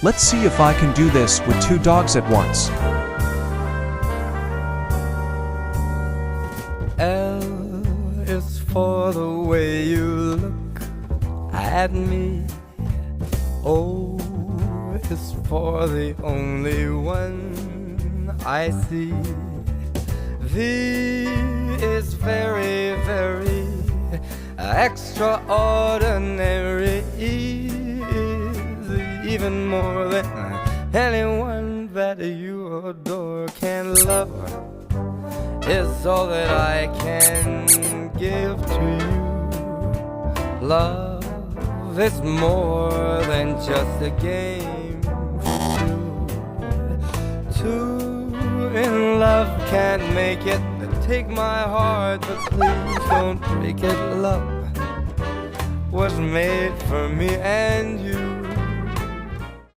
Let's see if I can do this with 2 dogs at once. L is for the way you look at me. O is for the only one I see. V is very, very extraordinary. E is even more than anyone that you adore can love. Is all that I can give to you. Love is more than just a game for two. Two in love can't make it. Take my heart, but please don't break it. Love was made for me and you.